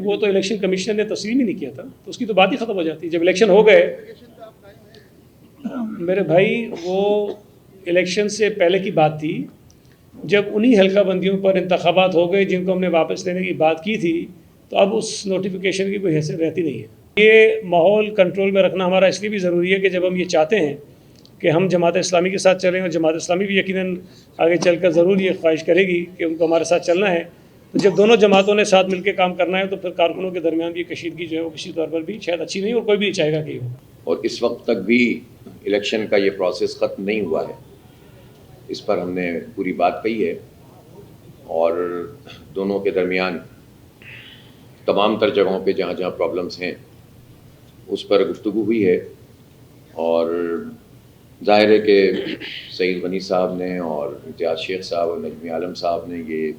وہ تو election commission نے تسلیم ہی نہیں کیا تھا، تو اس کی تو بات ہی ختم ہو جاتی. جب الیکشن ہو گئے میرے بھائی، وہ الیکشن سے پہلے کی بات تھی. جب انہی حلقہ بندیوں پر انتخابات ہو گئے جن کو ہم نے واپس لینے کی بات کی تھی، تو اب اس نوٹیفیکیشن کی کوئی حیثیت رہتی نہیں ہے. یہ ماحول کنٹرول میں رکھنا ہمارا اس لیے بھی ضروری ہے کہ جب ہم یہ چاہتے ہیں کہ ہم جماعت اسلامی کے ساتھ چلیں، اور جماعت اسلامی بھی یقیناً آگے چل کر ضرور یہ خواہش کرے گی کہ ان کو ہمارے ساتھ چلنا ہے، تو جب دونوں جماعتوں نے ساتھ مل کے کام کرنا ہے تو پھر کارکنوں کے درمیان بھی کشیدگی جو ہے وہ کسی طور پر بھی شاید اچھی نہیں، اور کوئی بھی نہیں چاہے گا کہ ہو. اور اس وقت تک بھی الیکشن کا یہ پروسیس ختم نہیں ہوا ہے. اس پر ہم نے پوری بات کہی ہے، اور دونوں کے درمیان تمام تر جگہوں پہ جہاں جہاں پرابلمس ہیں اس پر گفتگو ہوئی ہے. اور ظاہر ہے کہ سعید غنی صاحب نے اور امتیاز شیخ صاحب اور نجمی عالم صاحب نے یہ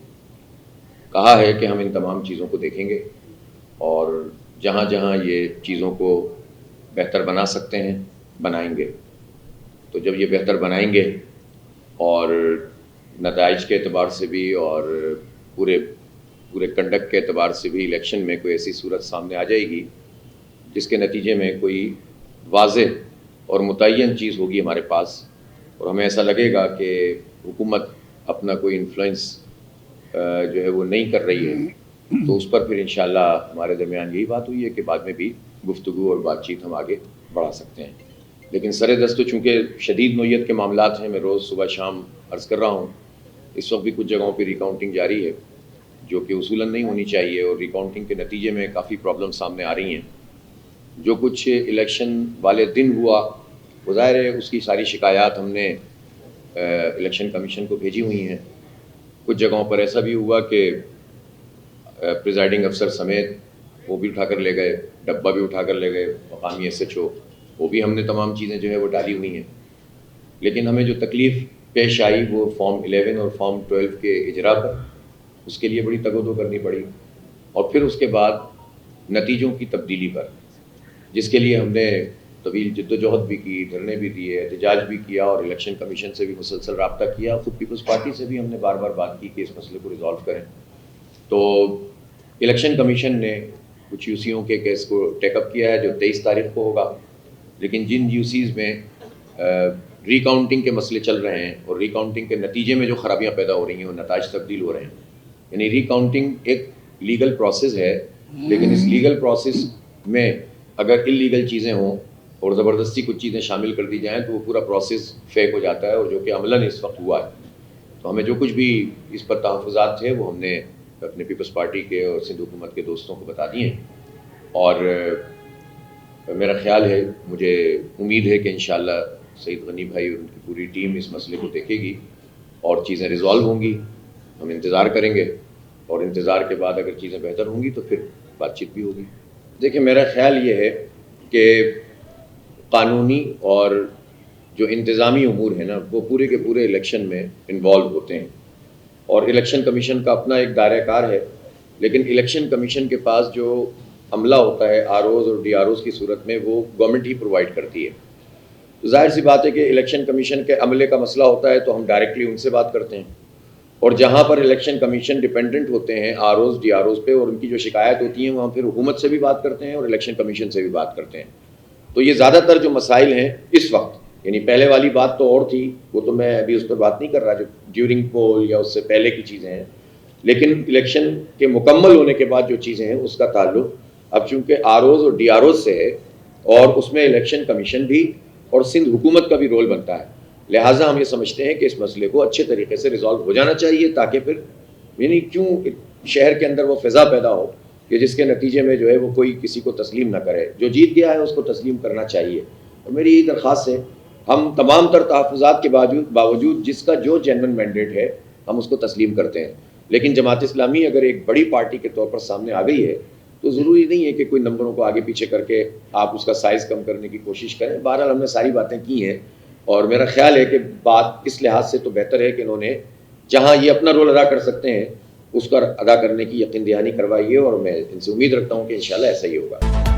کہا ہے کہ ہم ان تمام چیزوں کو دیکھیں گے، اور جہاں جہاں یہ چیزوں کو بہتر بنا سکتے ہیں بنائیں گے. تو جب یہ بہتر بنائیں گے اور نتائج کے اعتبار سے بھی اور پورے کنڈکٹ کے اعتبار سے بھی الیکشن میں کوئی ایسی صورت سامنے آ جائے گی جس کے نتیجے میں کوئی واضح اور متعین چیز ہوگی ہمارے پاس، اور ہمیں ایسا لگے گا کہ حکومت اپنا کوئی انفلوئنس جو ہے وہ نہیں کر رہی ہے، تو اس پر پھر انشاءاللہ ہمارے درمیان یہی بات ہوئی ہے کہ بعد میں بھی گفتگو اور بات چیت ہم آگے بڑھا سکتے ہیں. لیکن سر دست تو چونکہ شدید نوعیت کے معاملات ہیں، میں روز صبح شام عرض کر رہا ہوں، اس وقت بھی کچھ جگہوں پہ ریکاؤنٹنگ جاری ہے جو کہ اصولاً نہیں ہونی چاہیے، اور ریکاؤنٹنگ کے نتیجے میں کافی پرابلم سامنے آ رہی ہیں. جو کچھ الیکشن والے دن ہوا وہ ظاہر ہے اس کی ساری شکایات ہم نے الیکشن کمیشن کو بھیجی ہوئی ہیں. کچھ جگہوں پر ایسا بھی ہوا کہ پریزائڈنگ افسر سمیت وہ بھی اٹھا کر لے گئے، ڈبہ بھی اٹھا کر لے گئے، مقامی SHO، وہ بھی ہم نے تمام چیزیں جو ہے وہ ڈالی ہوئی ہیں. لیکن ہمیں جو تکلیف پیش آئی وہ فارم 11 اور فارم 12 کے اجرا پر، اس کے لیے بڑی تگ و دو کرنی پڑی، اور پھر اس کے بعد نتیجوں کی تبدیلی پر، جس کے لیے ہم نے طویل جد و جہد بھی کی، دھرنے بھی دیے، احتجاج بھی کیا، اور الیکشن کمیشن سے بھی مسلسل رابطہ کیا. خود پیپلز پارٹی سے بھی ہم نے بار بار بات کی کہ اس مسئلے کو ریزالو کریں. تو الیکشن کمیشن نے کچھ UCوں کے کیس کو ٹیک اپ کیا ہے جو 23 تاریخ کو ہوگا. لیکن جن UCs میں ریکاؤنٹنگ کے مسئلے چل رہے ہیں اور ریکاؤنٹنگ کے نتیجے میں جو خرابیاں پیدا ہو رہی ہیں اور نتائج تبدیل ہو رہے ہیں، یعنی ریکاؤنٹنگ ایک لیگل پروسیس ہے، لیکن اس لیگل پروسیس میں اگر اللیگل چیزیں ہوں اور زبردستی کچھ چیزیں شامل کر دی جائیں تو وہ پورا پروسیس فیک ہو جاتا ہے، اور جو کہ عملاً اس وقت ہوا ہے. تو ہمیں جو کچھ بھی اس پر تحفظات تھے وہ ہم نے اپنے پیپلز پارٹی کے اور سندھ حکومت کے دوستوں کو بتا دیے ہیں. اور میرا خیال ہے، مجھے امید ہے کہ انشاءاللہ سعید غنی بھائی اور ان کی پوری ٹیم اس مسئلے کو دیکھے گی اور چیزیں ریزالو ہوں گی. ہم انتظار کریں گے، اور انتظار کے بعد اگر چیزیں بہتر ہوں گی تو پھر بات چیت بھی ہوگی. دیکھیں، میرا خیال یہ ہے کہ قانونی اور جو انتظامی امور ہیں نا وہ پورے کے پورے الیکشن میں انوالو ہوتے ہیں، اور الیکشن کمیشن کا اپنا ایک دائرہ کار ہے. لیکن الیکشن کمیشن کے پاس جو عملہ ہوتا ہے ROs اور DROs کی صورت میں وہ گورنمنٹ ہی پرووائڈ کرتی ہے. تو ظاہر سی بات ہے کہ الیکشن کمیشن کے عملے کا مسئلہ ہوتا ہے تو ہم ڈائریکٹلی ان سے بات کرتے ہیں، اور جہاں پر الیکشن کمیشن ڈیپینڈنٹ ہوتے ہیں ROs DROs پہ اور ان کی جو شکایت ہوتی ہیں وہاں پھر حکومت سے بھی بات کرتے ہیں اور الیکشن کمیشن سے بھی بات کرتے ہیں. تو یہ زیادہ تر جو مسائل ہیں اس وقت، یعنی پہلے والی بات تو اور تھی، وہ تو میں ابھی اس پر بات نہیں کر رہا جو ڈیورنگ پول یا اس سے پہلے کی چیزیں ہیں، لیکن الیکشن کے مکمل ہونے کے بعد جو چیزیں ہیں اس کا تعلق اب چونکہ ROs اور DROs سے ہے، اور اس میں الیکشن کمیشن بھی اور سندھ حکومت کا بھی رول بنتا ہے. لہٰذا ہم یہ سمجھتے ہیں کہ اس مسئلے کو اچھے طریقے سے ریزالو ہو جانا چاہیے، تاکہ پھر یعنی کیوں شہر کے اندر وہ فضا پیدا ہو کہ جس کے نتیجے میں جو ہے وہ کوئی کسی کو تسلیم نہ کرے. جو جیت گیا ہے اس کو تسلیم کرنا چاہیے. اور میری یہی درخواست ہے، ہم تمام تر تحفظات کے باوجود جس کا جو جینوئن مینڈیٹ ہے ہم اس کو تسلیم کرتے ہیں. لیکن جماعت اسلامی اگر ایک بڑی پارٹی کے طور پر سامنے آ گئی ہے تو ضروری نہیں ہے کہ کوئی نمبروں کو آگے پیچھے کر کے آپ اس کا سائز کم کرنے کی کوشش کریں. بہرحال ہم نے ساری باتیں کی ہیں، اور میرا خیال ہے کہ بات اس لحاظ سے تو بہتر ہے کہ انہوں نے جہاں یہ اپنا رول ادا کر سکتے ہیں اس کا ادا کرنے کی یقین دہانی کروائی ہے، اور میں ان سے امید رکھتا ہوں کہ انشاءاللہ ایسا ہی ہوگا.